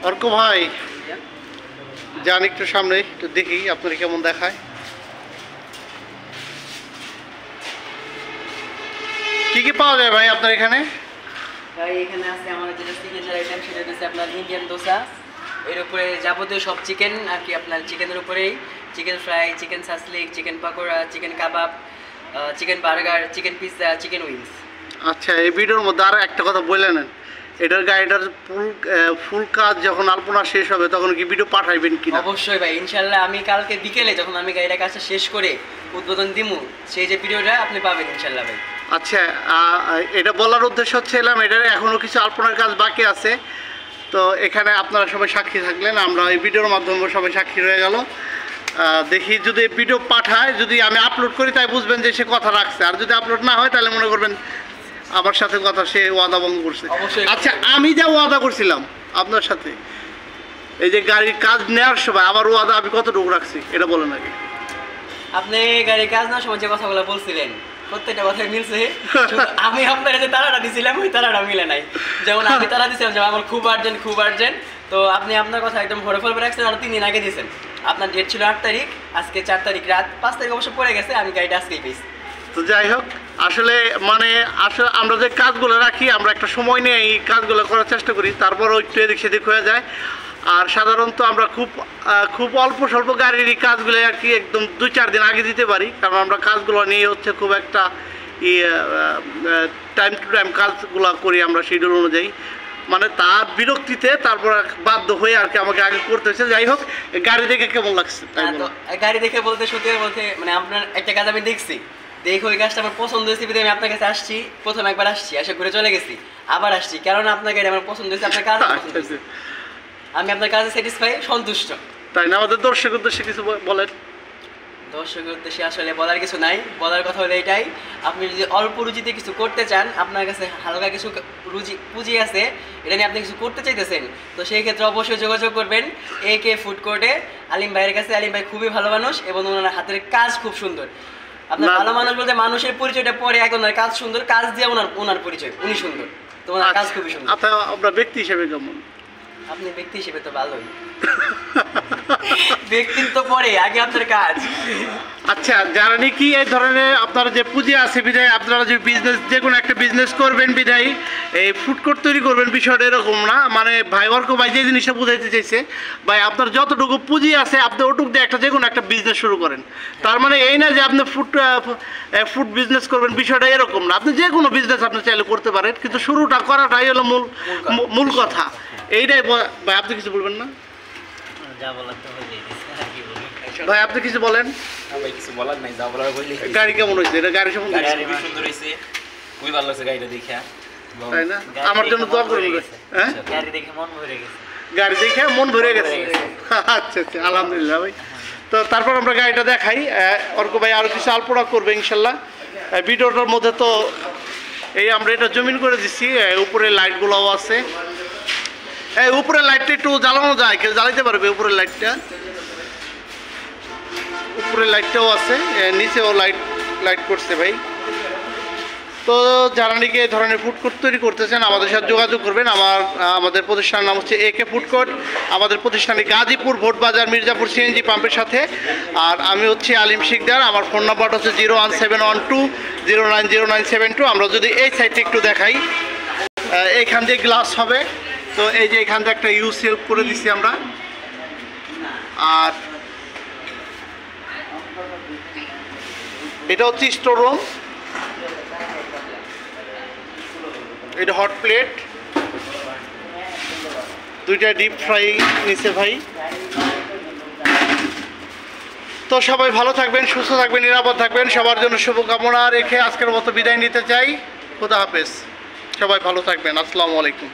অর্ক ভাই যান একটু সামনে, একটু দেখি আপনার কেমন দেখায়। কি কি পাওয়া যায় ভাই আপনার এখানে? ভাই এখানে আছে আমাদের যেটা সিগনেচার আইটেম, সেটা হচ্ছে আপনার ইন্ডিয়ান দোসা। এর উপরে যাবতীয় সব চিকেন আর কি, আপনার চিকেনের উপরেই chicken fry, chicken shashlik, chicken pakora, chicken kebab, chicken burger, chicken pizza, chicken wings. আচ্ছা, এই ভিডিওর মধ্যে আরও একটা কথা বলে নেন, এটার গাড়িটার ফুল কাজ যখন আলপনা শেষ হবে তখন কি ভিডিও পাঠাইবেন কিনা? অবশ্যই ভাই, ইনশাল্লাহ আমি কালকে বিকেলে যখন আমি গাড়িটার কাজটা শেষ করে উদ্বোধন দিমু, সেই যে ভিডিওটা আপনি পাবেন ইনশাল্লাহ ভাই। আচ্ছা, এটা বলার উদ্দেশ্য হচ্ছিলাম এটার এখনও কিছু আলপনার কাজ বাকি আছে, তো এখানে আপনারা সবাই সাক্ষী থাকলেন, আমরা এই ভিডিওর মাধ্যমে সবাই সাক্ষী রয়ে গেল। দেখি যদি ভিডিও পাঠায়, যদি আমি আপলোড করি তাই বুঝবেন যে সে কথা রাখছে, আর যদি আপলোড না হয় তাহলে মনে করবেন আমার সাথে কথা সে ওয়াদা ভঙ্গ করছে। আচ্ছা, আমি যা ওয়াদা করছিলাম আপনার সাথে এই যে গাড়ির কাজ নেওয়ার সময়, আমার ওয়াদা আমি কতটুকু রাখছি এটা বলেন আগে। আপনি গাড়ির কাজ নেওয়ার সময় যে কথাগুলো বলছিলেন প্রত্যেকটা কথাই মিলছে, আমি আপনার যে তারাটা দিছিলাম ওই তারাটা মিলে নাই। যেমন আমি তারা দিছিলাম যে আমার খুব আর্জেন্ট, তো আপনি আপনার কথা একদম ভরে ফেলবে রাখছেন, আর 3 দিন আগে দিয়েছেন। আপনার ডেট ছিল 8 তারিখ, আজকে 4 তারিখ রাত, 5 তারিখ অবশ্য পড়ে গেছে, আমি গাড়িটা আজকেই পেয়েছি। তো যাই হোক, আসলে আমরা যে কাজগুলো রাখি আমরা একটা সময় নিয়ে এই কাজগুলো করার চেষ্টা করি, তারপরও একটু এদিক সেদিক হয়ে যায়। আর সাধারণত আমরা খুব অল্প স্বল্প গাড়ির এই কাজগুলো আর কি একদম 2-4 দিন আগে দিতে পারি, কারণ আমরা কাজগুলো নিয়ে হচ্ছে খুব একটা টাইম টু টাইম কাজগুলো করি আমরা শিডিউল অনুযায়ী, মানে তার বিরক্তিতে তারপর বাধ্য হয়ে আর কি আমাকে আগে করতে হয়েছে। যাই হোক, গাড়ি দেখে কেমন লাগছে? গাড়ি দেখে বলতে সত্যি বলতে মানে আপনার একটা কাজ আমি দেখছি, দেখো ওই কাজটা আমার পছন্দ হয়েছে, আমি আপনার কাছে আসছি, প্রথম একবার আসছি, এসে ঘুরে চলে গেছি, আবার আসছি, কারণ আপনার গাড়ি আমার পছন্দ হয়েছে, আপনার কাজ আমি আপনার কাজে স্যাটিসফাই, সন্তুষ্ট। তাই না? আমাদের দর্শক উদ্দেশ্যে কিছু বলেন। দর্শকের উদ্দেশ্যে আসলে বলার কিছু নাই, বলার কথা হলো এটাই, আপনি যদি অল্প রুচিতে কিছু করতে চান, আপনার কাছে হালকা কিছু পুঁজি আছে, এটা নিয়ে আপনি কিছু করতে চাইতেছেন, তো সেই ক্ষেত্রে অবশ্যই যোগাযোগ করবেন AK ফুড কোর্টে আলিম ভাইয়ের কাছে। আলিম ভাই খুবই ভালো মানুষ এবং ওনার হাতের কাজ খুব সুন্দর। আপনার ভালো মানুষ বলতে মানুষের পরিচয়টা পরে, এখন ওনার কাজ সুন্দর, কাজ দিয়ে ওনার পরিচয়, উনি সুন্দর, তো ওনার কাজ খুবই সুন্দর। আপনার ব্যক্তি হিসেবে কেমন? আপনি ব্যক্তি হিসেবে তো ভালোই, ব্যক্তিত্ব পরে, আগে আপনার কাজ। আচ্ছা, যারা নাকি এই ধরনের আপনার যে পুঁজি আছে বিধায় আপনারা যে বিজনেস, যে কোনো একটা বিজনেস করবেন বিধায় এই ফুড কোর্ট তৈরি করবেন, বিষয়টা এরকম না। মানে ভাই অর্ক ভাই যে জিনিসটা বুঝাইতে চাইছে, ভাই আপনার যতটুকু পুঁজি আছে আপনি ওটুক দিয়ে যে কোনো একটা বিজনেস শুরু করেন। তার মানে এই না যে আপনি ফুড বিজনেস করবেন, বিষয়টা এরকম না। আপনি যে কোনো বিজনেস আপনি চাইলে করতে পারেন, কিন্তু শুরুটা করাটাই হলো মূল কথা। এইটাই ভাই, আপনি কিছু বলবেন না? যা বলার তো হয়ে গেছে, আর কি বলবো ভাই, আপনি কিছু বলেন। ভাই কিছু বলার নাই, যা বলার বললি। গাড়ি কেমন হয়েছে? এটা গাড়ি সম্বন্ধে খুবই সুন্দর হয়েছে, খুবই ভালো লাগছে গাড়িটা দেখে, তাই না? আমার জন্য দোয়া করবেন। হ্যাঁ, গাড়ি দেখে মন ভরে গেছে, গাড়ি দেখে মন ভরে গেছে। আচ্ছা আচ্ছা, আলহামদুলিল্লাহ ভাই। তো তারপর আমরা গাড়িটা দেখাই, অর্ক ভাই আরও কিছু আলপনা করবে ইনশাল্লাহ। ভিডিওটার মধ্যে তো এই আমরা এটা জমিন করে দিচ্ছি, উপরে লাইটগুলোও আছে। এই উপরের লাইটটা একটু জ্বালানো যায়, কেউ জ্বালাইতে পারবে উপরের লাইটটা? উপরের লাইটটাও আছে, নিচেও লাইট করছে ভাই। তো যারা নাকি এই ধরনের ফুড কোর্ট তৈরি করতেছেন আমাদের সাথে যোগাযোগ করবেন। আমাদের প্রতিষ্ঠানের নাম হচ্ছে AK ফুড কোর্ট। আমাদের প্রতিষ্ঠানে গাজীপুর ভোট বাজার মির্জাপুর CNG পাম্পের সাথে। আর আমি হচ্ছে আলিম শিকদার, আমার ফোন নাম্বারটা হচ্ছে 01712090972। আমরা যদি এই সাইডটা একটু দেখাই, এইখান দিয়ে গ্লাস হবে, তো এই যে এখান থেকে একটা সেলফ করে দিচ্ছি আমরা। আর এটা হচ্ছে স্টোর রুম, এটা হট প্লেট, 2টা ডিপ ফ্রাই নিচে ভাই। তো সবাই ভালো থাকবেন, সুস্থ থাকবেন, নিরাপদ থাকবেন, সবার জন্য শুভকামনা রেখে আজকের মতো বিদায় নিতে চাই। খোদা হাফেজ, সবাই ভালো থাকবেন, আসসালামু আলাইকুম।